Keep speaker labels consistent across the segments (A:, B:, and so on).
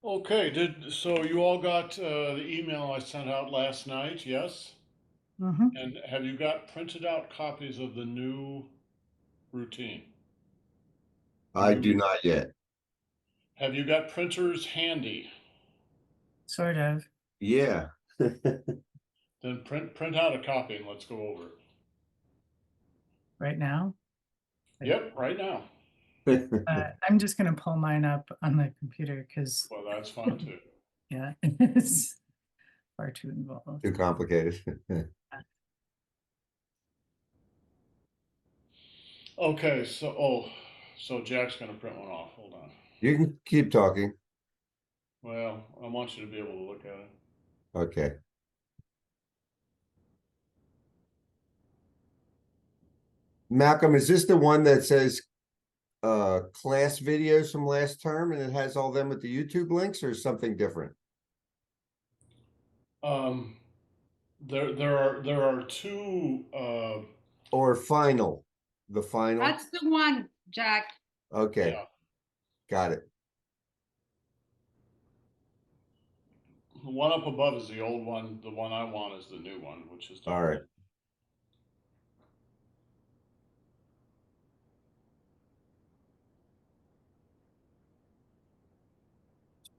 A: Okay, so you all got the email I sent out last night, yes?
B: Mm-hmm.
A: And have you got printed out copies of the new routine? The
C: I
A: new,
C: do not yet.
A: have you got printers handy?
B: Sort of.
C: Yeah.
A: Then print out a copy and let's go over it.
B: Right now.
A: Yep, right now.
B: I'm just gonna pull mine up on the computer because
A: Well, that's fine too.
B: yeah, it's far too involved.
C: Too complicated.
A: Okay, so Jack's gonna print one off. Hold on.
C: You can keep talking.
A: Well, I want you to be able to look at it.
C: Okay. Malcolm, is this the one that says class videos from last term and it has all them with the YouTube links or something different?
A: Um, there are two
C: Or final? The final?
D: That's the one, Jack.
C: Okay.
A: yeah.
C: Got it.
A: The one up above is the old one. The one I want is the new one, which is
C: All right.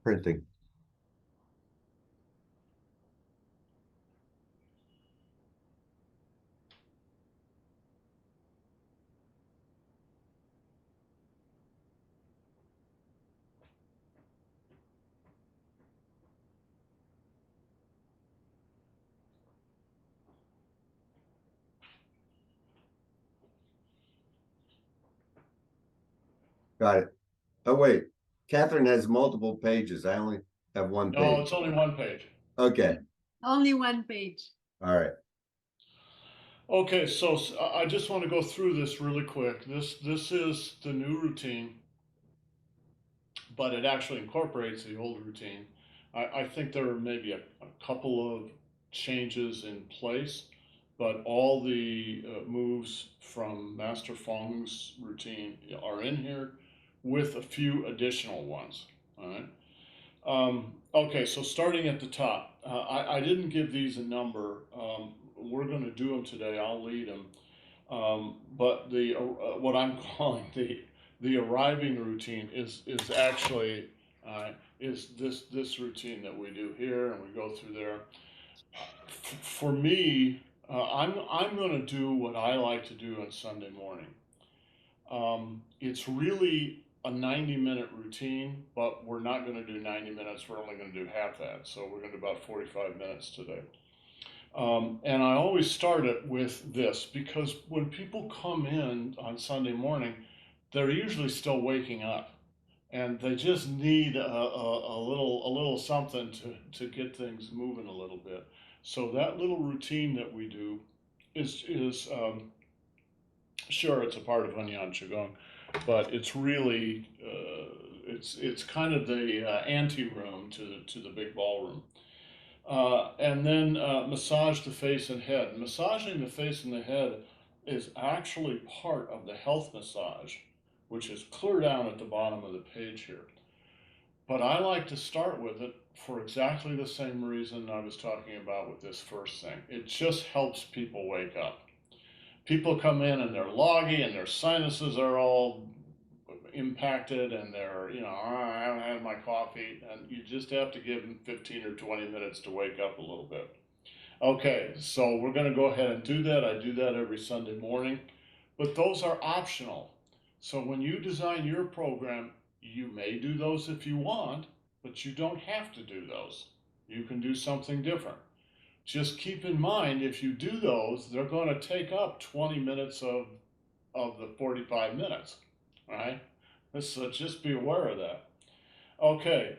C: Printing. Got it. Oh, wait. Catherine has multiple pages. I only have one
A: No,
C: page.
A: it's only one page.
C: Okay.
D: Only one page.
C: All right.
A: Okay, so I just want to go through this really quick. This is the new routine, but it actually incorporates the old routine. I think there are maybe a couple of changes in place, but all the moves from Master Feng's routine are in here with a few additional ones. All right. Okay, so starting at the top, I didn't give these a number. We're going to do them today. I'll lead them. But the what I'm calling the arriving routine is actually is this routine that we do here and we go through there. For me, I'm going to do what I like to do on Sunday morning. It's really a 90-minute routine, but we're not going to do 90 minutes. We're only going to do half that. So we're going to do about 45 minutes today. And I always start it with this because when people come in on Sunday morning, they're usually still waking up and they just need a little something to get things moving a little bit. So that little routine that we do is sure, it's a part of HUNYUAN Qigong, but it's really it's kind of the ante room to the big ballroom. And then massage the face and head. Massaging the face and the head is actually part of the health massage, which is clear down at the bottom of the page here. But I like to start with it for exactly the same reason I was talking about with this first thing. It just helps people wake up. People come in and they're loggy and their sinuses are all impacted and they're, I haven't had my coffee, and you just have to give them 15 or 20 minutes to wake up a little bit. Okay, so we're going to go ahead and do that. I do that every Sunday morning, but those are optional. So when you design your program, you may do those if you want, but you don't have to do those. You can do something different. Just keep in mind, if you do those, they're going to take up 20 minutes of the 45 minutes, right? So just be aware of that. Okay,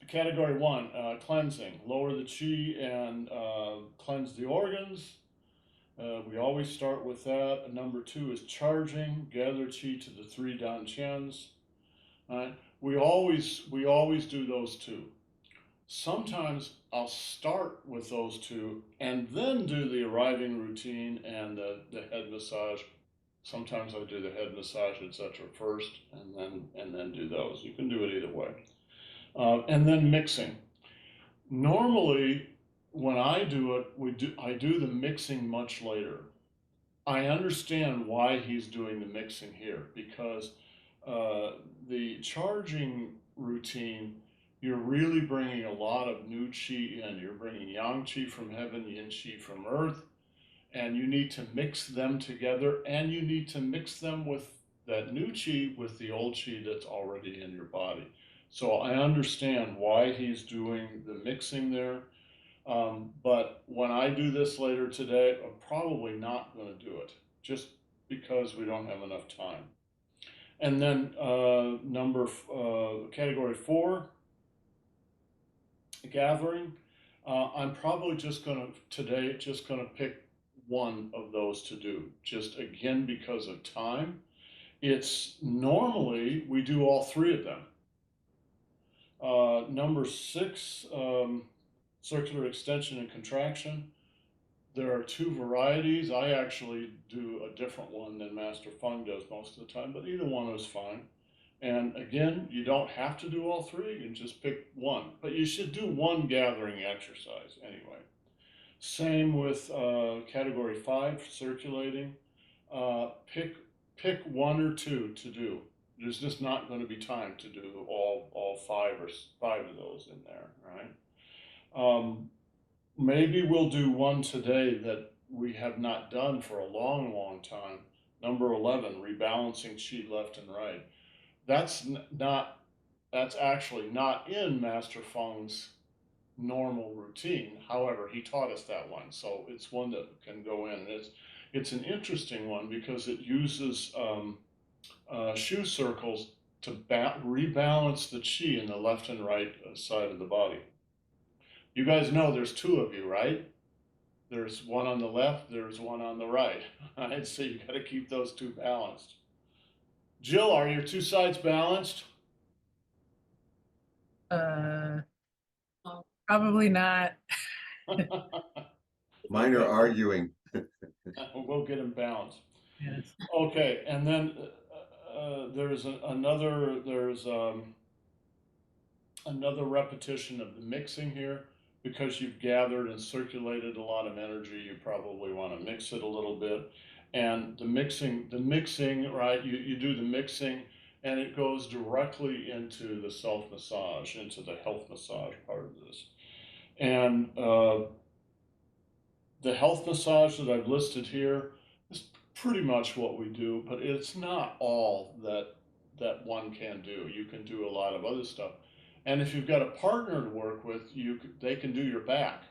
A: category one, cleansing. Lower the chi and cleanse the organs. We always start with that. Number two is charging. Gather chi to the three dan qians. Right? We always do those two. Sometimes I'll start with those two and then do the arriving routine and the head massage Sometimes I do the head massage, etc. first, and then do those. You can do it either way. And then mixing. Normally, when I do it, I do the mixing much later. I understand why he's doing the mixing here because the charging routine, you're really bringing a lot of new chi in. You're bringing yang chi from heaven, yin chi from earth, and you need to mix them together, and you need to mix them with that new chi with the old chi that's already in your body. So I understand why he's doing the mixing there. But when I do this later today, I'm probably not going to do it just because we don't have enough time. And then category 4, gathering. I'm probably just going to pick one of those to do, just again because of time. It's normally we do all 3 of them. Number 6, circular extension and contraction. There are 2 varieties. I actually do a different one than Master Fung does most of the time, but either one is fine. And again, you don't have to do all 3. You can just pick one, but you should do one gathering exercise anyway. Same with category 5, circulating. Pick 1 or 2 to do. There's just not going to be time to do all 5 of those in there, right? Maybe we'll do one today that we have not done for a long, long time. Number 11, rebalancing chi left and right. That's actually not in Master Feng's normal routine. However, he taught us that one, so it's one that can go in. And it's an interesting one because it uses Shu circles to rebalance the chi in the left and right side of the body. You guys know there's 2 of you, right? There's one on the left, there's one on the right. Right? So you got to keep those 2 balanced. Jill, are your 2 sides balanced?
B: Probably not.
C: Mine are
A: Okay.
C: arguing.
A: We'll get them balanced.
B: Yes.
A: Okay, and then there's another repetition of the mixing here. Because you've gathered and circulated a lot of energy, you probably want to mix it a little bit. And the mixing, right? You do the mixing, and it goes directly into the self massage, into the health massage part of this. And the health massage that I've listed here is pretty much what we do, but it's not all that one can do. You can do a lot of other stuff. And if you've got a partner to work with, they can do your back.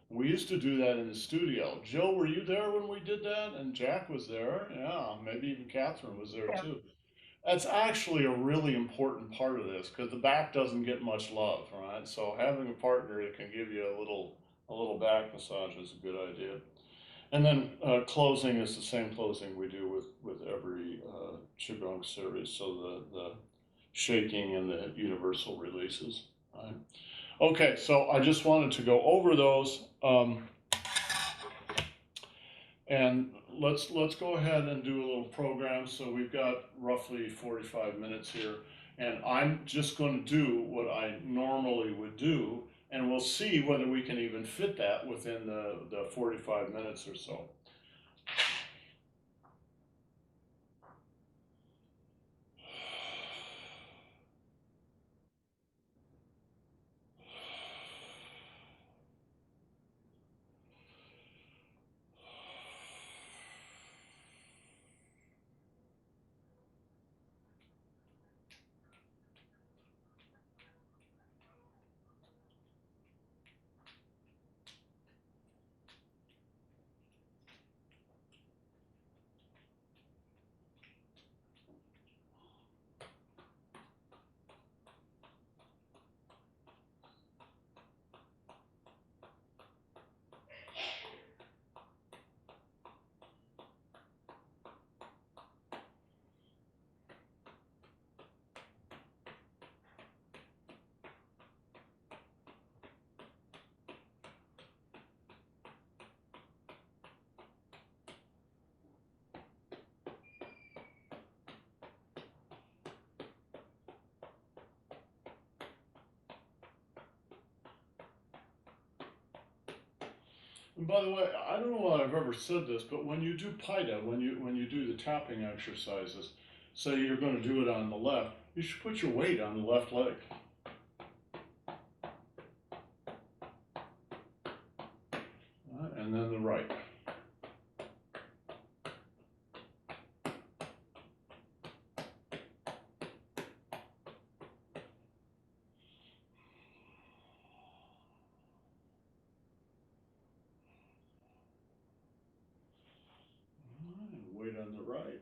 A: We used to do that in the studio. Jill, were you there when we did that? And Jack was there. Yeah, maybe even Catherine was there too. That's actually a really important part of this because the back doesn't get much love, right? So having a partner that can give you a little back massage is a good idea. And then closing is the same closing we do with every Qigong series. So the shaking and the universal releases. Right? Okay, so I just wanted to go over those, and let's go ahead and do a little program. So we've got roughly 45 minutes here, and I'm just going to do what I normally would do, and we'll see whether we can even fit that within the 45 minutes or so. And by the way, I don't know if I've ever said this, but when you do PITA, when you do the tapping exercises, say you're going to do it on the left, you should put your weight on the left leg. And then the right. And weight on the right.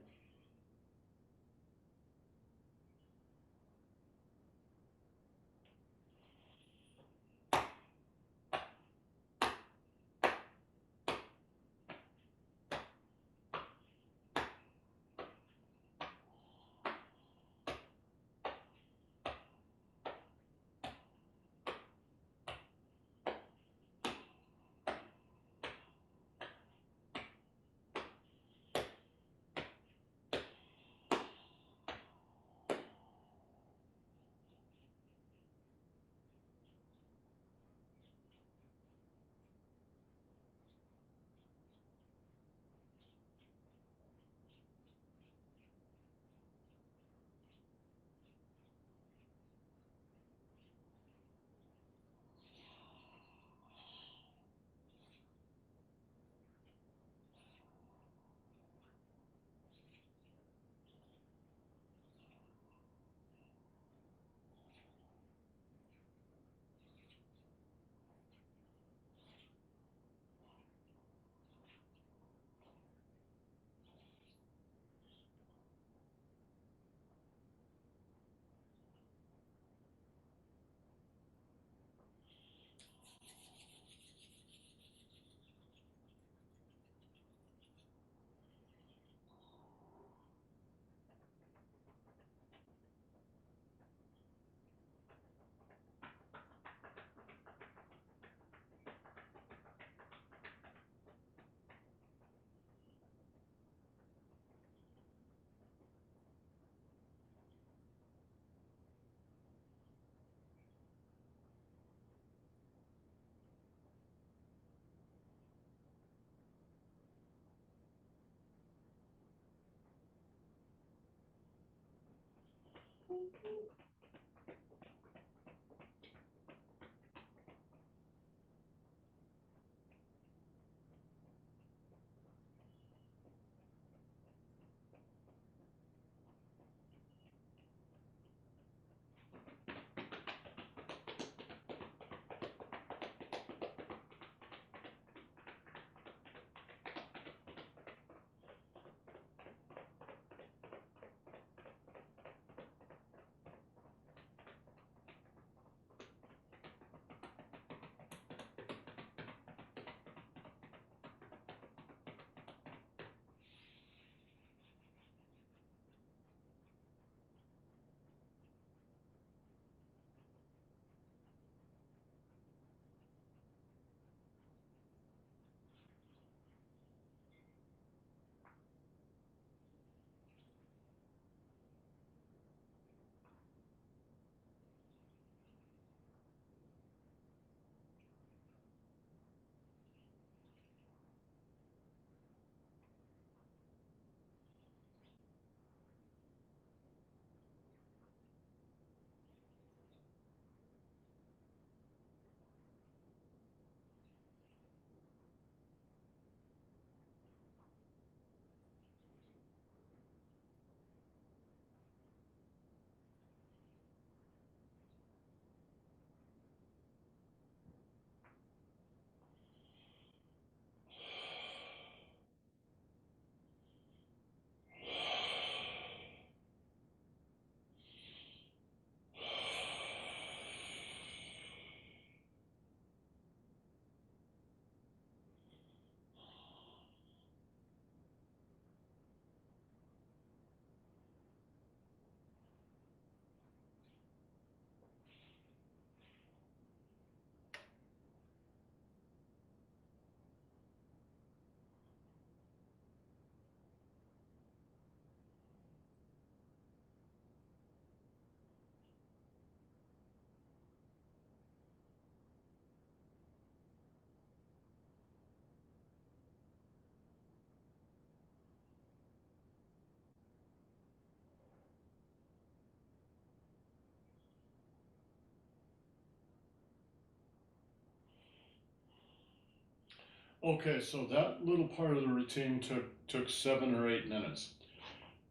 A: Okay, so that little part of the routine took 7 or 8 minutes.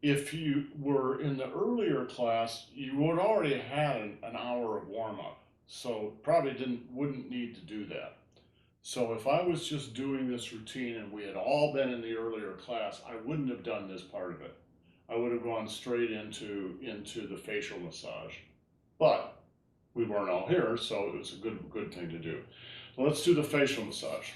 A: If you were in the earlier class, you would already had an hour of warm up, so probably wouldn't need to do that. So if I was just doing this routine and we had all been in the earlier class, I wouldn't have done this part of it. I would have gone straight into the facial massage. But we weren't all here, so it was a good thing to do. So let's do the facial massage.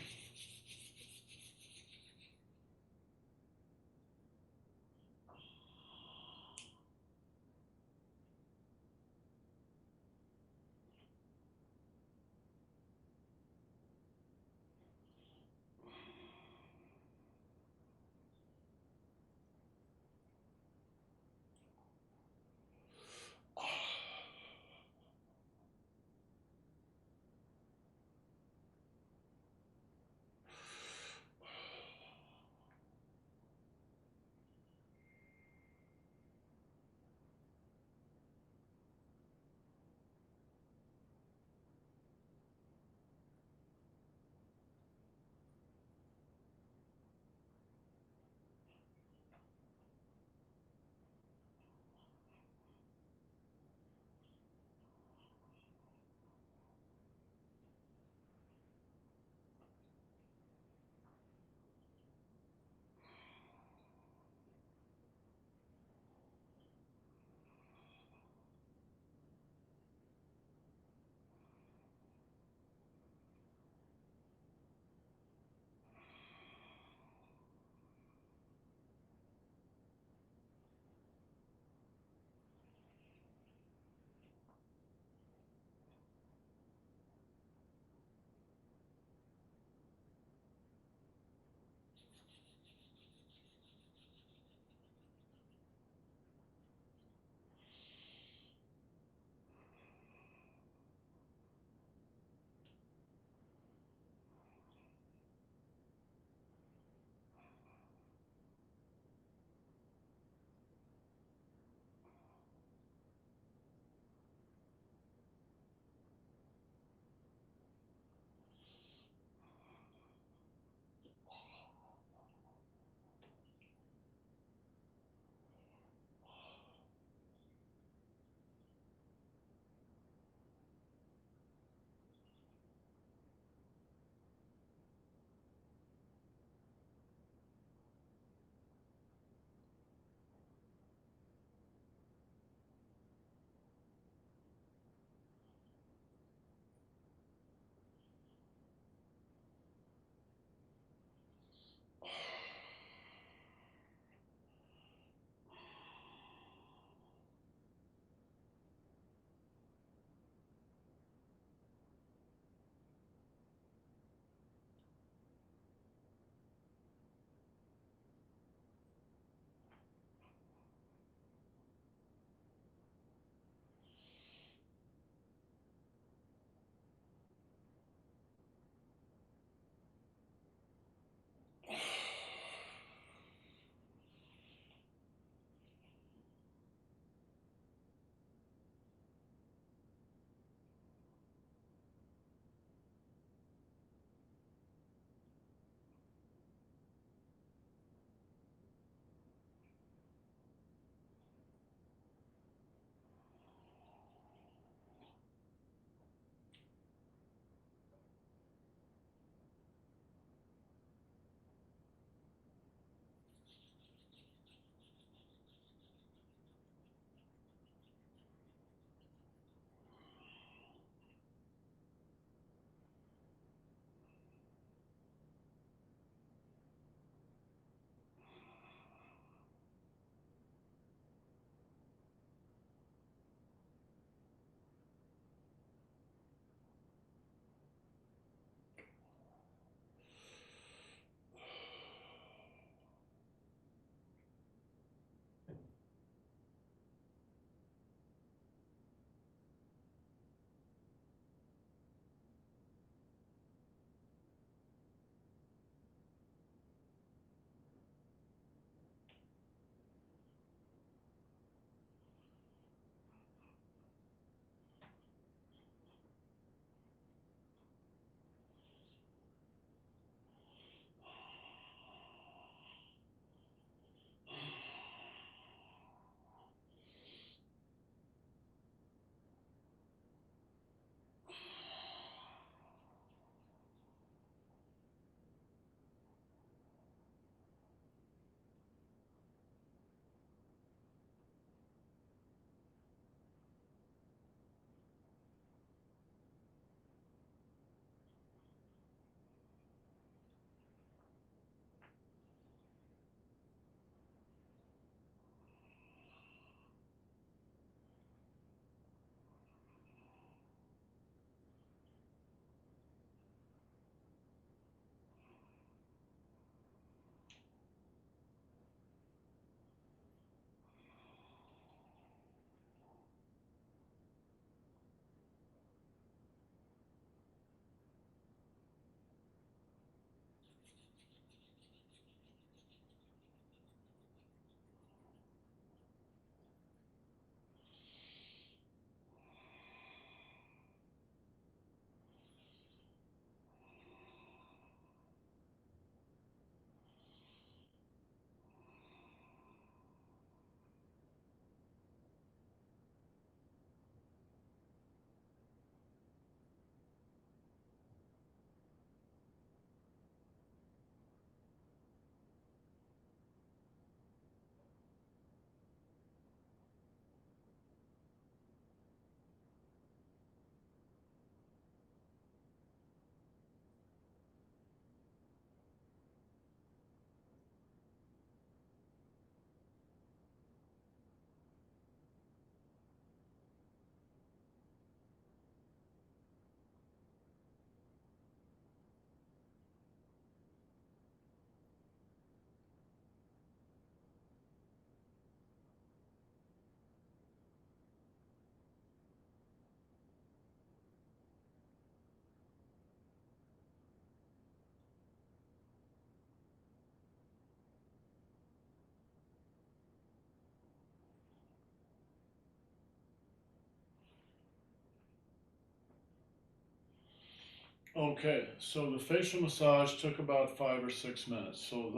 A: Okay, so the facial massage took about 5 or 6 minutes. So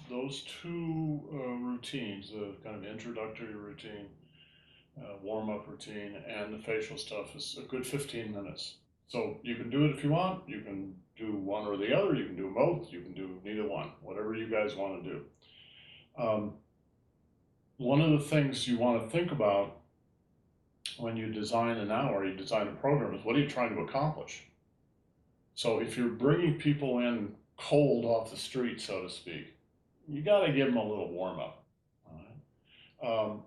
A: those two routines, the kind of introductory routine, warm-up routine, and the facial stuff is a good 15 minutes. So you can do it if you want. You can do one or the other. You can do both. You can do neither one. Whatever you guys want to do. One of the things you want to think about when you design an hour, you design a program, is what are you trying to accomplish? So if you're bringing people in cold off the street, so to speak, you got to give them a little warm up. All right?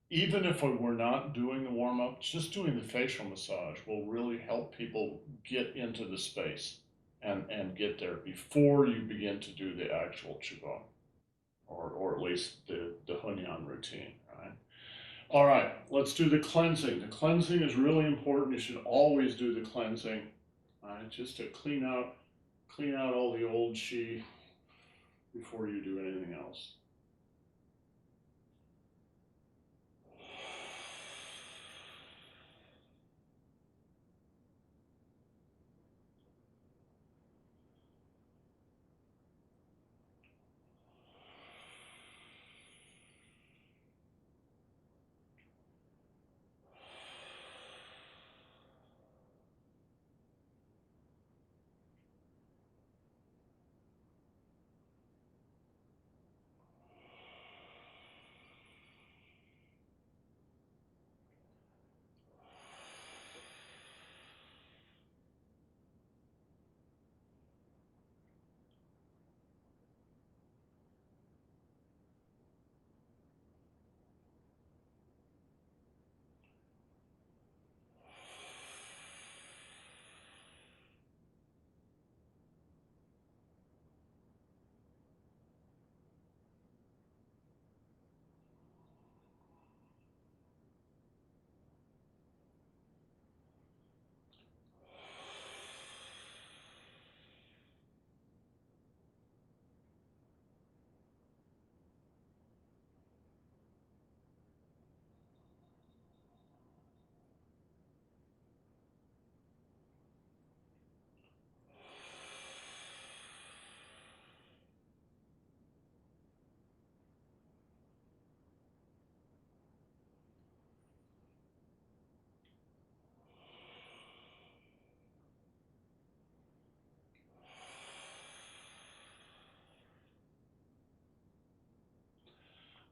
A: Even if we're not doing the warm up, just doing the facial massage will really help people get into the space and get there before you begin to do the actual Qigong, or at least the HUNYUAN routine. Right? All right, let's do the cleansing. The cleansing is really important. You should always do the cleansing, just to clean out all the old qi before you do anything else.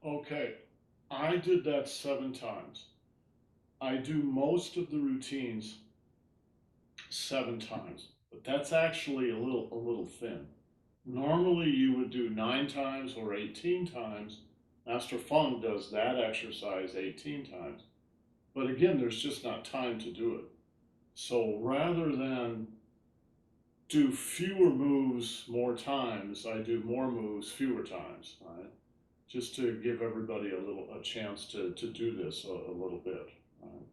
A: Okay, I did that 7 times. I do most of the routines 7 times, but that's actually a little thin. Normally you would do 9 times or 18 times. Master Feng does that exercise 18 times. But again, there's just not time to do it. So rather than do fewer moves more times, I do more moves fewer times, right? Just to give everybody a chance to do this a little bit. Right?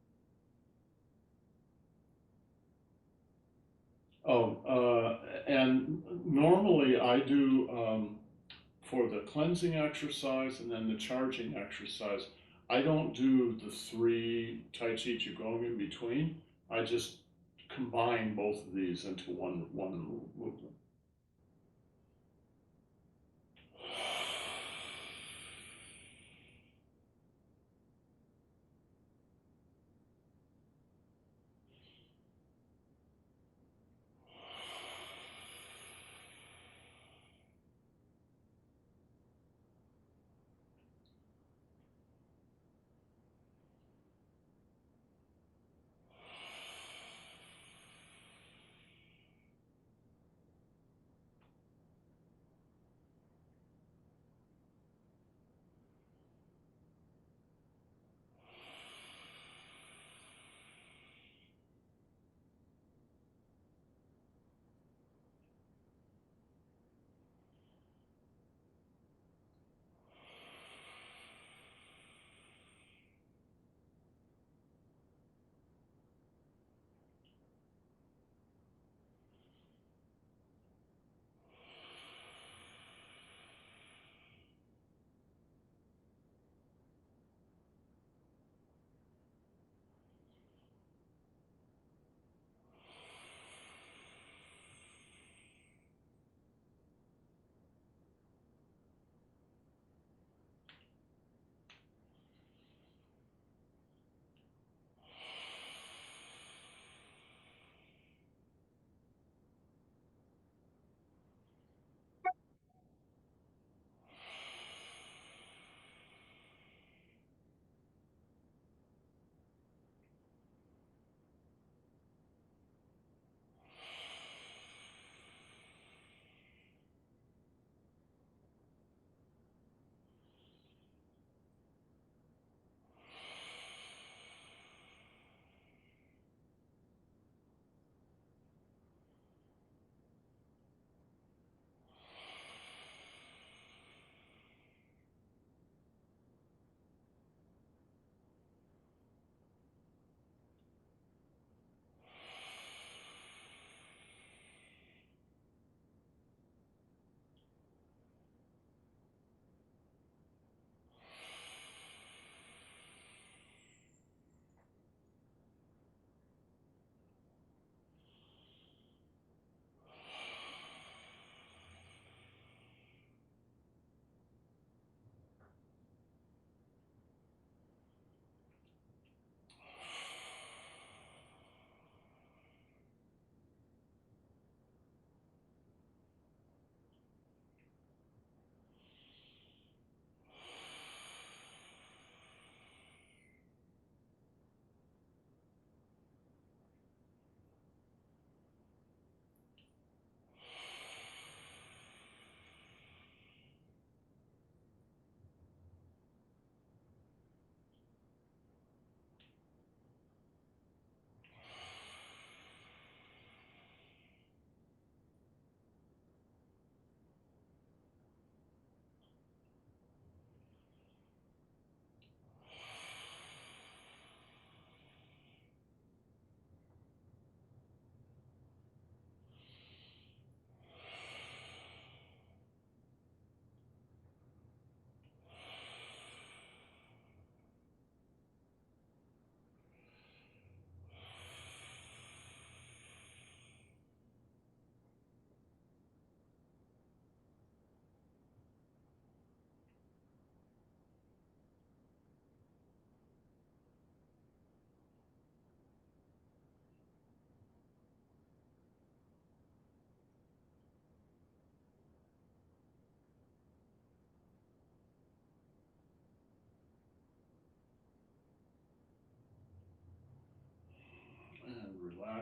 A: And normally I do for the cleansing exercise and then the charging exercise, I don't do the 3 Tai Chi Qigong in between. I just combine both of these into one movement.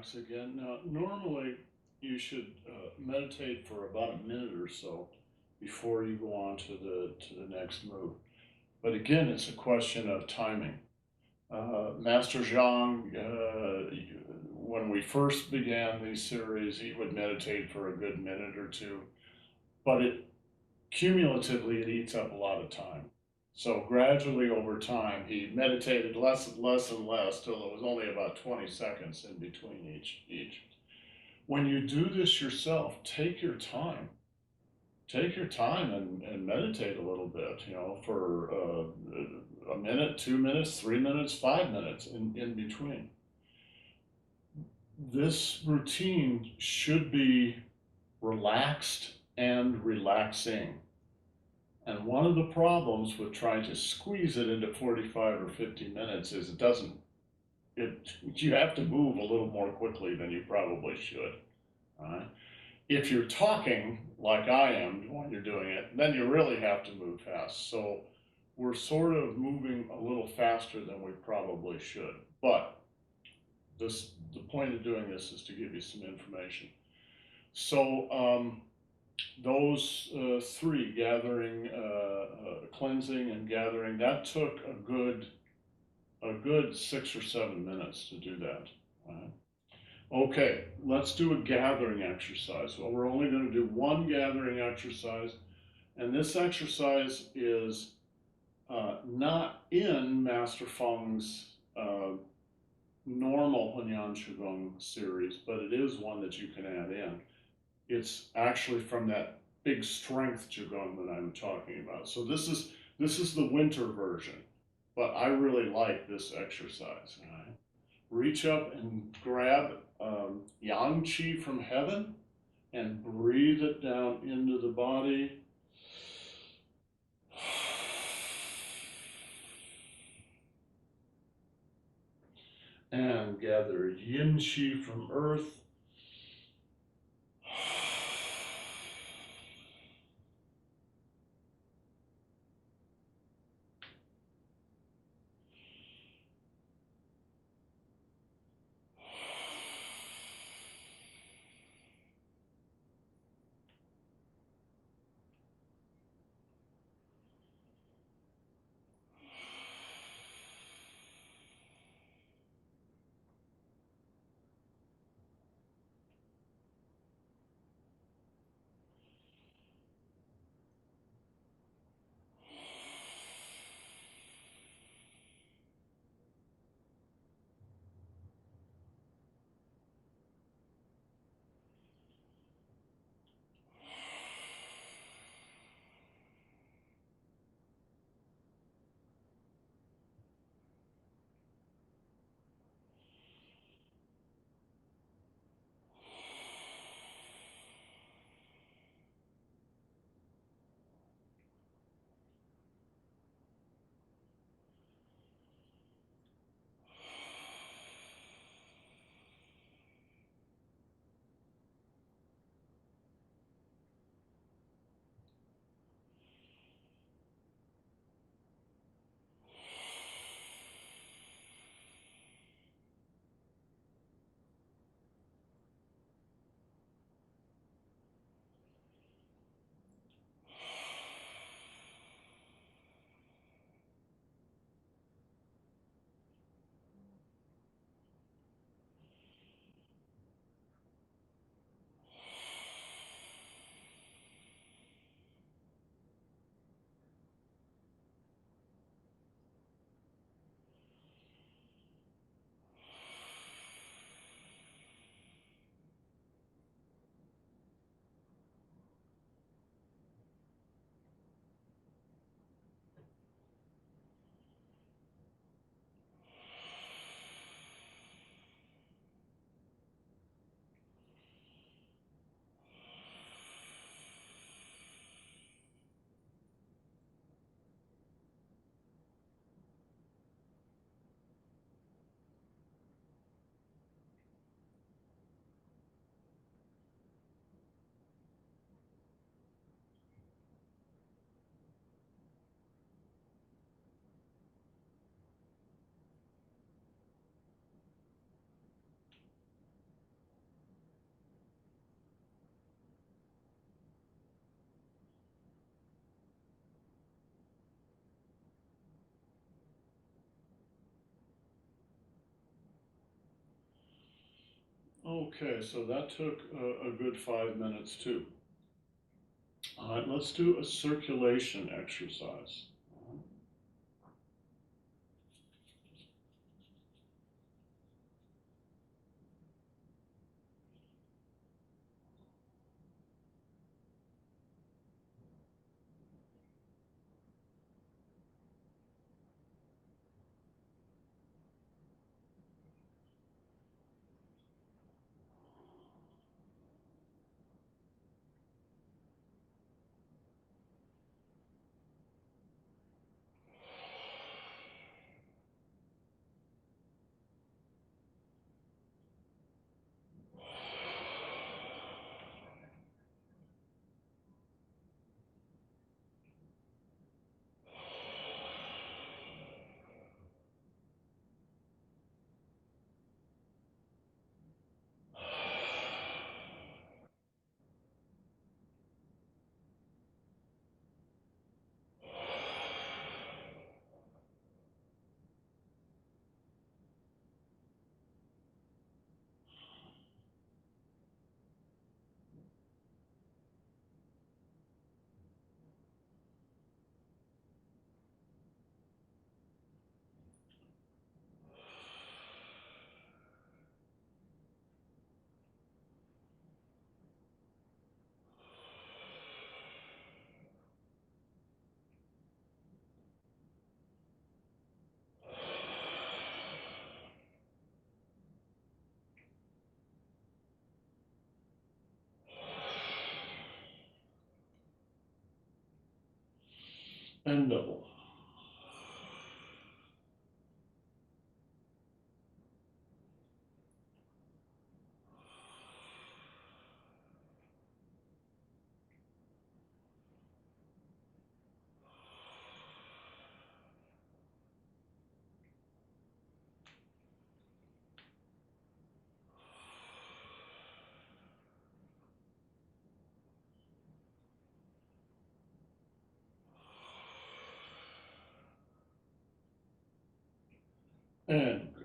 A: relax again. Now, normally you should meditate for about a minute or so before you go on to the next move. But again, it's a question of timing. Master Zhang, when we first began these series, he would meditate for a good minute or two, but cumulatively it eats up a lot of time. So gradually over time, he meditated less and less till it was only about 20 seconds in between each. When you do this yourself, take your time. Take your time and meditate a little bit, for a minute, 2 minutes, 3 minutes, 5 minutes in between. This routine should be relaxed and relaxing. And one of the problems with trying to squeeze it into 45 or 50 minutes is you have to move a little more quickly than you probably should. Right? If you're talking like I am when you're doing it, then you really have to move fast. So we're sort of moving a little faster than we probably should. But the point of doing this is to give you some information. So those three, gathering, cleansing, and gathering, that took a good 6 or 7 minutes to do that. Right? Okay, let's do a gathering exercise. Well, we're only going to do one gathering exercise, and this exercise is not in Master Feng's normal HUNYUAN Qigong series, but it is one that you can add in. It's actually from that big strength Qigong that I'm talking about. So this is the winter version, but I really like this exercise. Right? Reach up and grab yang qi from heaven and breathe it down into the body. And gather yin qi from earth. Okay, so that took a good 5 minutes too. All right, let's do a circulation exercise. And double. And good.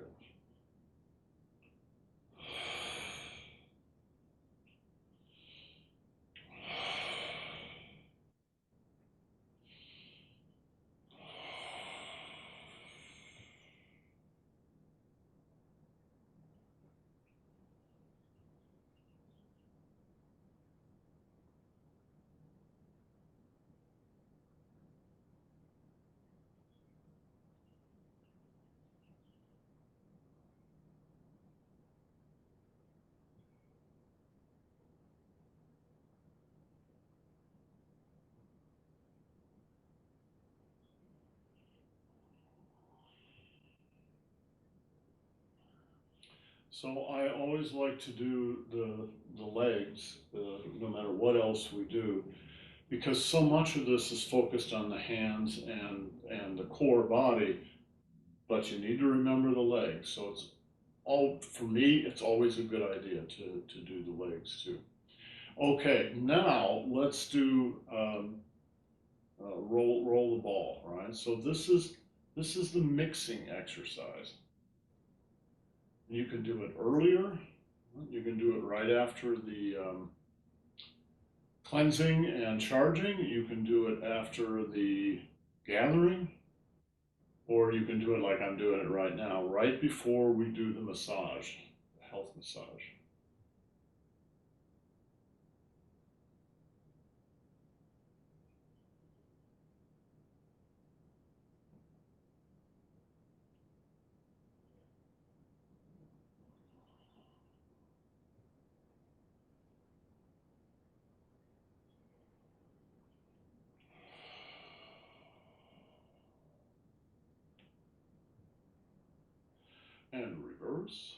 A: So I always like to do the legs, no matter what else we do, because so much of this is focused on the hands and the core body, but you need to remember the legs. So it's all, for me, it's always a good idea to do the legs too. Okay, now let's do roll the ball, right? So this is the mixing exercise. You can do it earlier. You can do it right after the cleansing and charging. You can do it after the gathering, or you can do it like I'm doing it right now, right before we do the massage, the health massage. And reverse.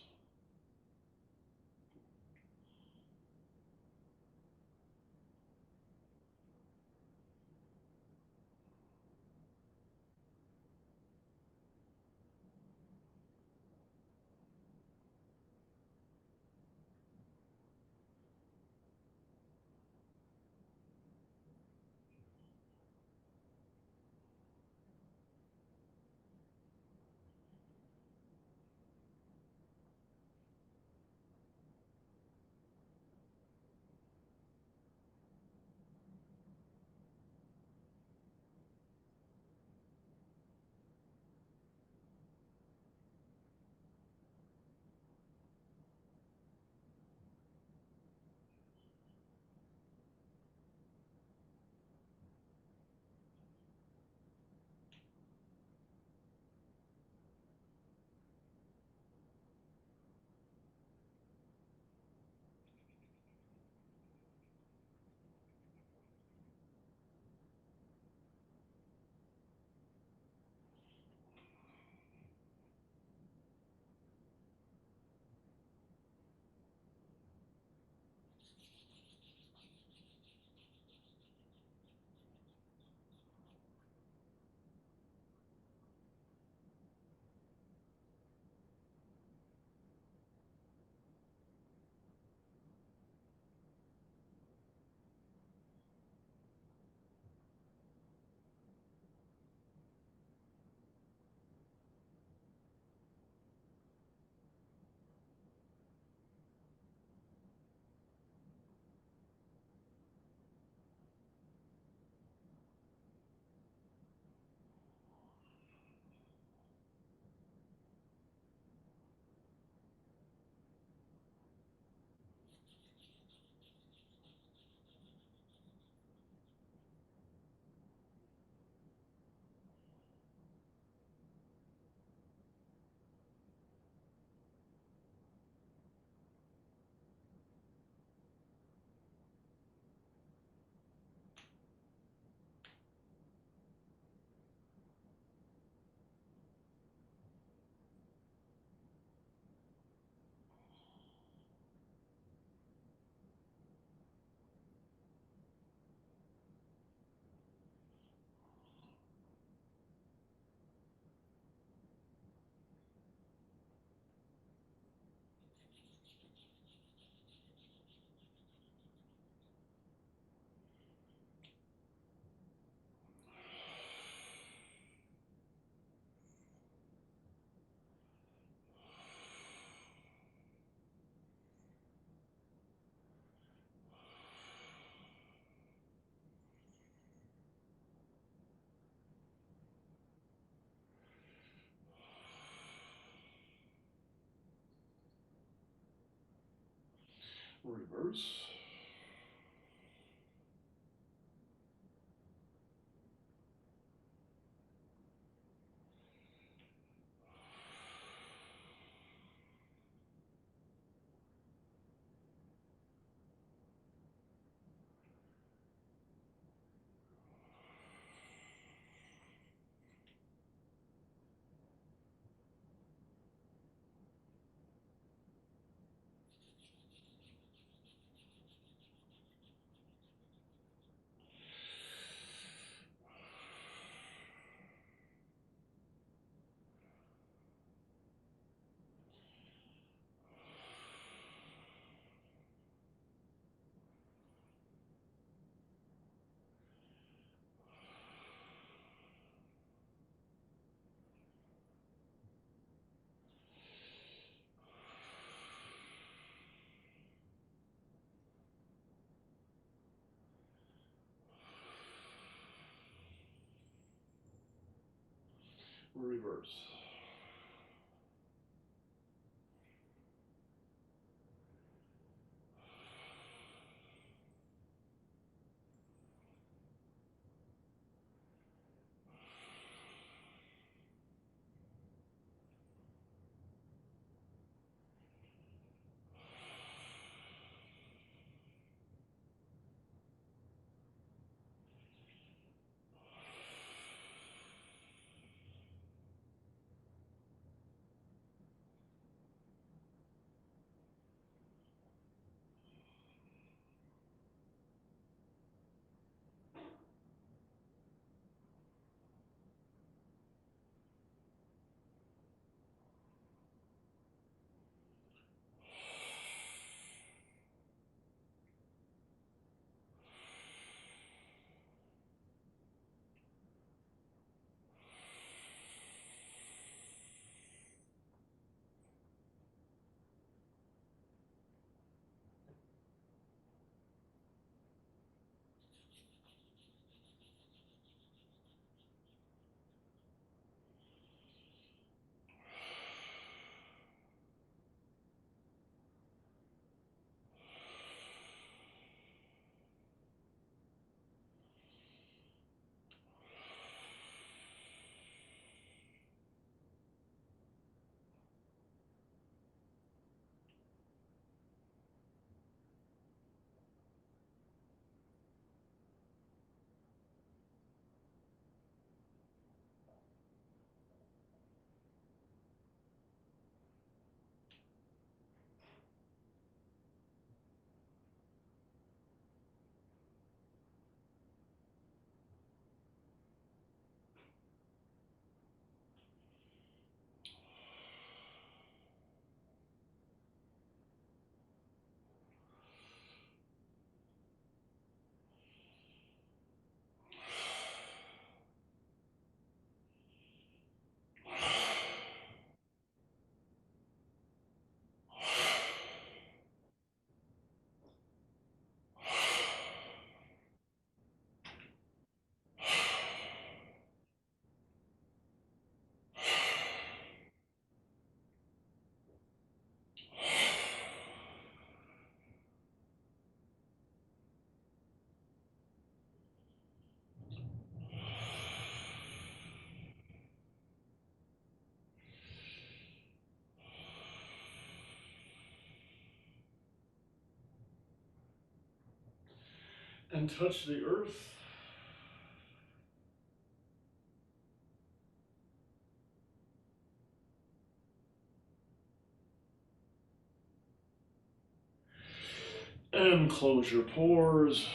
A: Reverse. Reverse. And touch the earth. And close your pores.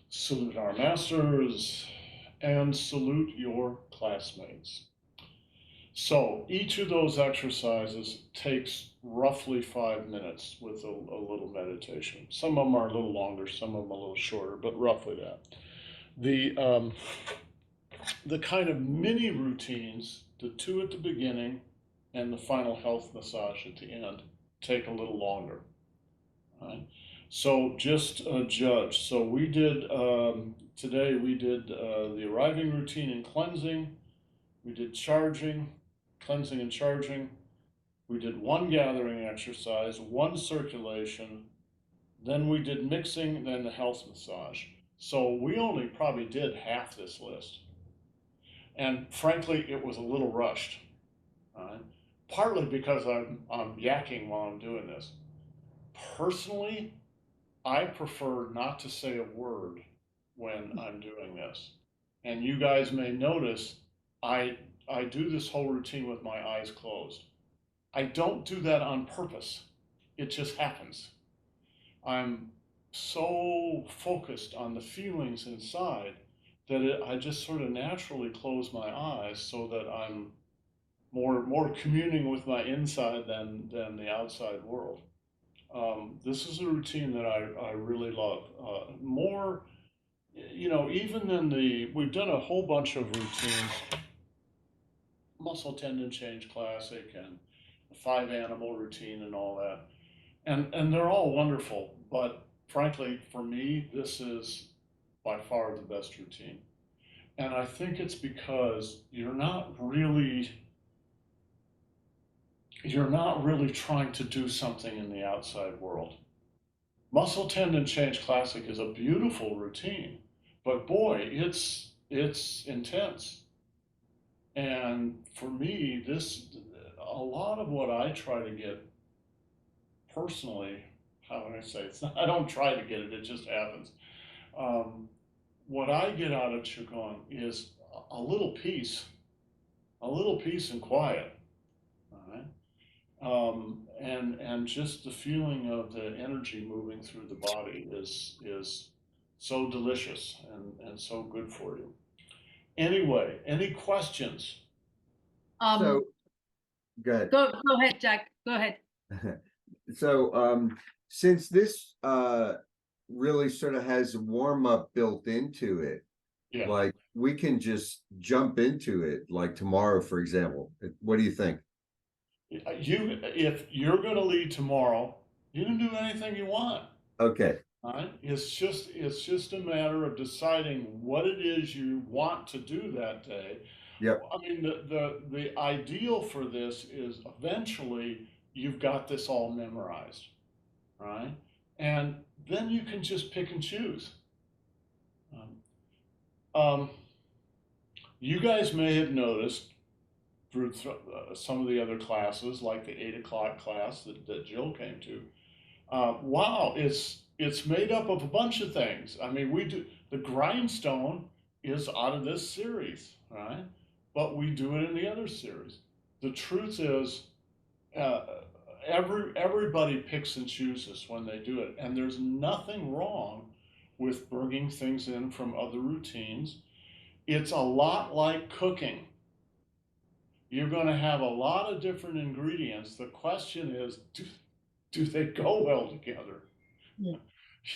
A: Salute our masters and salute your classmates. So each of those exercises takes roughly 5 minutes with a little meditation. Some of them are a little longer, some of them a little shorter, but roughly that. The kind of mini routines, the two at the beginning and the final health massage at the end, take a little longer. Right? So just judge. So we did today. We did the arriving routine and cleansing. We did charging, cleansing and charging. We did one gathering exercise, one circulation. Then we did mixing, then the health massage. So we only probably did half this list. And frankly, it was a little rushed. Right? Partly because I'm yakking while I'm doing this. Personally, I prefer not to say a word when I'm doing this. And you guys may notice I I do this whole routine with my eyes closed. I don't do that on purpose. It just happens. I'm so focused on the feelings inside that I just sort of naturally close my eyes so that I'm more communing with my inside than the outside world. This is a routine that I really love. More, even than we've done a whole bunch of routines, muscle tendon change classic and the 5 animal routine and all that. And they're all wonderful, but frankly, for me, this is by far the best routine. And I think it's because you're not really trying to do something in the outside world. Muscle Tendon Change Classic is a beautiful routine, but boy, it's intense. And for me, a lot of what I try to get personally, how would I say it's not, I don't try to get it, it just happens. What I get out of Qigong is a little peace and quiet. All right. And just the feeling of the energy moving through the body is so delicious and so good for you. Anyway, any questions?
C: So, go ahead.
D: Go ahead, Jack. Go ahead.
C: So, since this really sort of has a warm-up built into it,
A: Yeah.
C: like we can just jump into it, like tomorrow, for example. What do you think?
A: If you're going to lead tomorrow, you can do anything you want.
C: Okay.
A: All right. It's just a matter of deciding what it is you want to do that day.
C: Yep.
A: I mean, the ideal for this is eventually you've got this all memorized, right? And then you can just pick and choose. You guys may have noticed through some of the other classes, like the 8 o'clock class that Jill came to. Wow, it's made up of a bunch of things. I mean, we do the grindstone is out of this series, right? But we do it in the other series. The truth is, everybody picks and chooses when they do it, and there's nothing wrong with bringing things in from other routines. It's a lot like cooking. You're going to have a lot of different ingredients. The question is, do they go well together?
D: Yeah.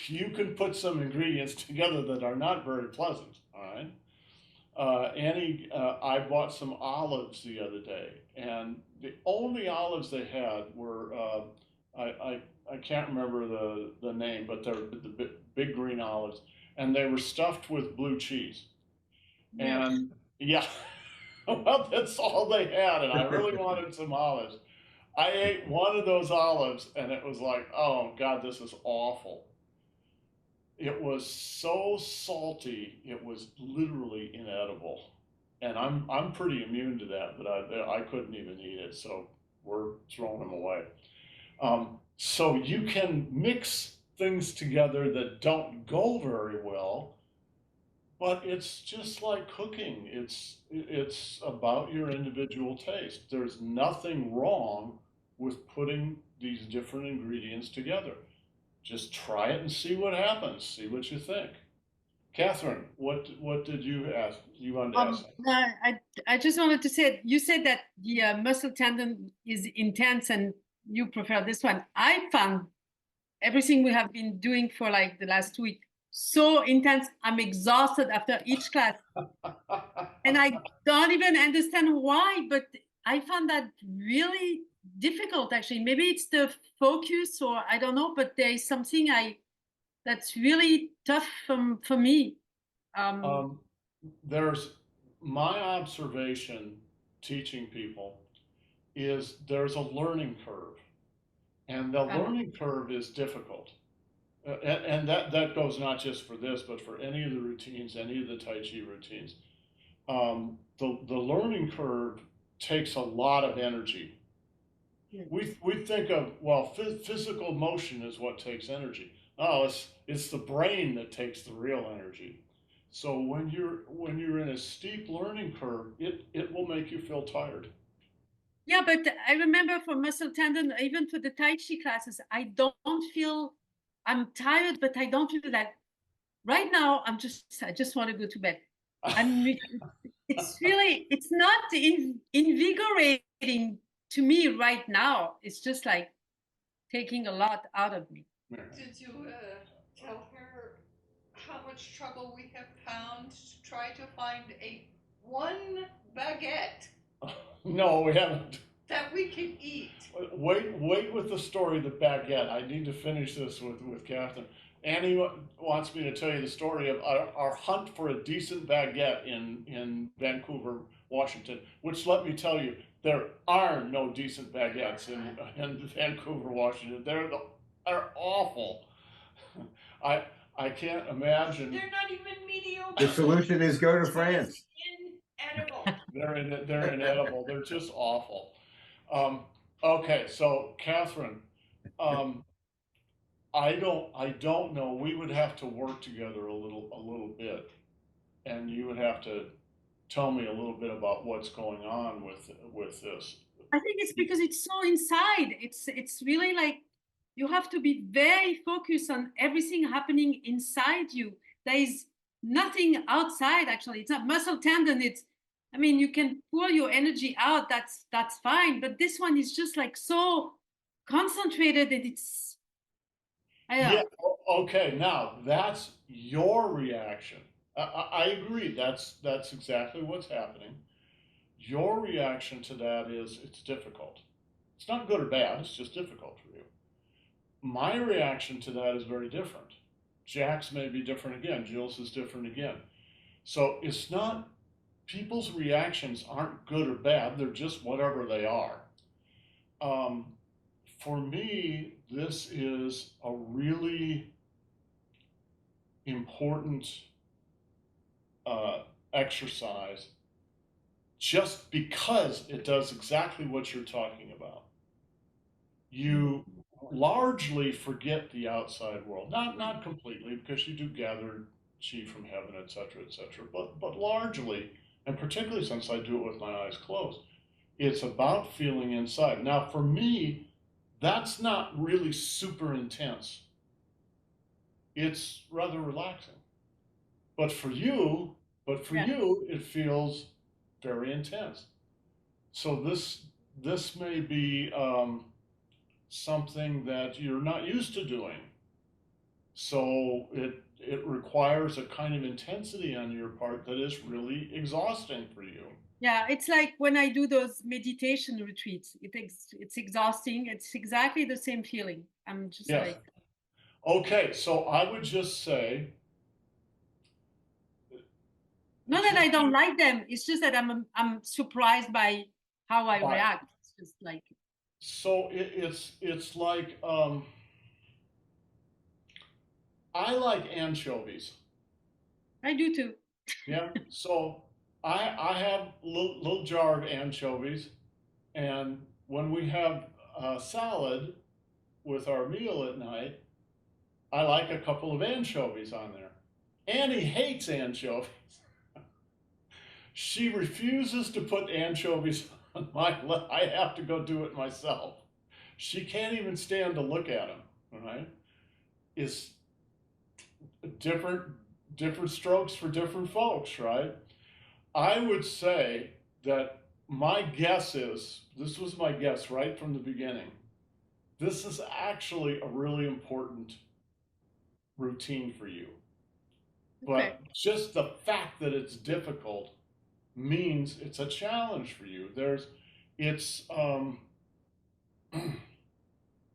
A: You can put some ingredients together that are not very pleasant, all right? I bought some olives the other day, and the only olives they had were, I can't remember the name, but they're the big green olives, and they were stuffed with blue cheese.
D: Yeah.
A: And yeah, well, that's all they had, and I really wanted some olives. I ate one of those olives, and it was like, oh God, this is awful. It was so salty, it was literally inedible. And I'm pretty immune to that, but I couldn't even eat it, so we're throwing them away. So you can mix things together that don't go very well, but it's just like cooking. It's about your individual taste. There's nothing wrong with putting these different ingredients together. Just try it and see what happens. See what you think. Catherine, what did you ask? You wanted to ask?
D: I just wanted to say, you said that the muscle tendon is intense and you prefer this one. I found everything we have been doing for like the last week so intense. I'm exhausted after each class. And I don't even understand why, but I found that really difficult actually. Maybe it's the focus, or I don't know, but there is something that's really tough for me.
A: Um, there's my observation teaching people is there's a learning curve, and the
D: uh,
A: learning curve is difficult. And that goes not just for this, but for any of the routines, any of the Tai Chi routines. The learning curve takes a lot of energy. We think of, well, physical motion is what takes energy. Oh, it's the brain that takes the real energy. So when you're in a steep learning curve, it will make you feel tired.
D: Yeah, but I remember for muscle tendon, even for the Tai Chi classes, I don't feel I'm tired, but I don't feel that right now. I just want to go to bed. I'm it's really it's not invigorating to me right now. It's just like taking a lot out of me.
E: Did you tell her how much trouble we have found to try to find one baguette
A: No, we haven't.
E: that we can eat?
A: Wait with the story of the baguette. I need to finish this with Catherine. Annie wants me to tell you the story of our hunt for a decent baguette in Vancouver, Washington, which let me tell you, there are no decent baguettes in Vancouver, Washington. They're awful. I I can't imagine.
E: They're not even mediocre.
C: The solution is go to France.
E: Inedible.
A: They're inedible. They're just awful. Okay, so Catherine, um, I don't know. We would have to work together a little bit, and you would have to tell me a little bit about what's going on with this.
D: I think it's because it's so inside. It's really like you have to be very focused on everything happening inside you. There is nothing outside actually. It's not muscle tendon. It's I mean you can pull your energy out, that's fine. But this one is just like so concentrated that it's I don't
A: Yeah.
D: know.
A: Okay. Now that's your reaction. I agree. That's exactly what's happening. Your reaction to that is it's difficult. It's not good or bad. It's just difficult for you. My reaction to that is very different. Jack's may be different again. Jill's is different again. So it's not, people's reactions aren't good or bad. They're just whatever they are. Um, for me, this is a really important exercise just because it does exactly what you're talking about. You largely forget the outside world, not completely, because you do gather chi from heaven, etc., but largely, and particularly since I do it with my eyes closed, it's about feeling inside. Now, for me, that's not really super intense. It's rather relaxing. But for you,
D: Yeah.
A: it feels very intense. So this may be something that you're not used to doing. So it requires a kind of intensity on your part that is really exhausting for you.
D: Yeah, it's like when I do those meditation retreats. It's exhausting. It's exactly the same feeling. I'm just
A: Yes.
D: like
A: Okay, so I would just say
D: not that I don't like them. It's just that I'm surprised by how I
A: Right.
D: react. It's just like
A: So it's like I like anchovies.
D: I do too.
A: Yeah. So I have little jar of anchovies, and when we have salad with our meal at night, I like a couple of anchovies on there. Annie hates anchovies. She refuses to put anchovies on my list. I have to go do it myself. She can't even stand to look at them. Right? It's different different strokes for different folks, right? I would say that my guess is this was my guess right from the beginning. This is actually a really important routine for you.
D: Okay.
A: But just the fact that it's difficult means it's a challenge for you. It's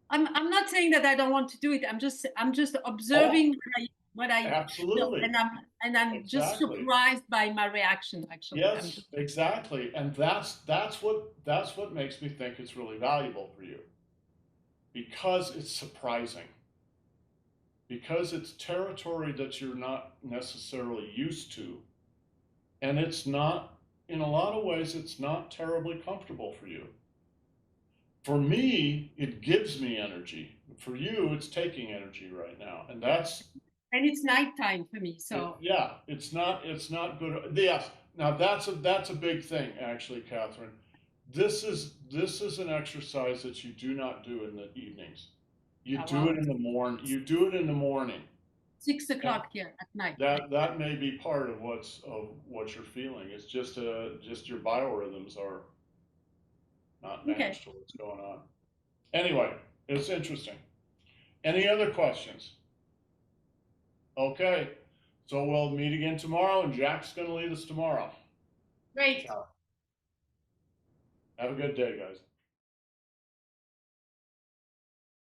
D: I'm not saying that I don't want to do it. I'm just observing what I feel,
A: Absolutely.
D: and I'm just
A: Exactly.
D: surprised by my reaction. Actually, I'm
A: Yes,
D: just,
A: exactly. And that's what makes me think it's really valuable for you. Because it's surprising. Because it's territory that you're not necessarily used to. And it's not, in a lot of ways, it's not terribly comfortable for you. For me, it gives me energy. For you, it's taking energy right now. And
D: and it's nighttime for me, so
A: yeah, it's not good. Yes. Now that's a big thing, actually, Catherine. This is an exercise that you do not do in the evenings. You
D: oh,
A: do
D: well,
A: it in the morning. You do it in the morning.
D: 6 o'clock here at night.
A: That may be part of what you're feeling. It's just your biorhythms are not
D: Okay.
A: matched to what's going on. Anyway, it's interesting. Any other questions? Okay, so we'll meet again tomorrow, and Jack's going to lead us tomorrow.
D: Great.
A: Have a good day, guys.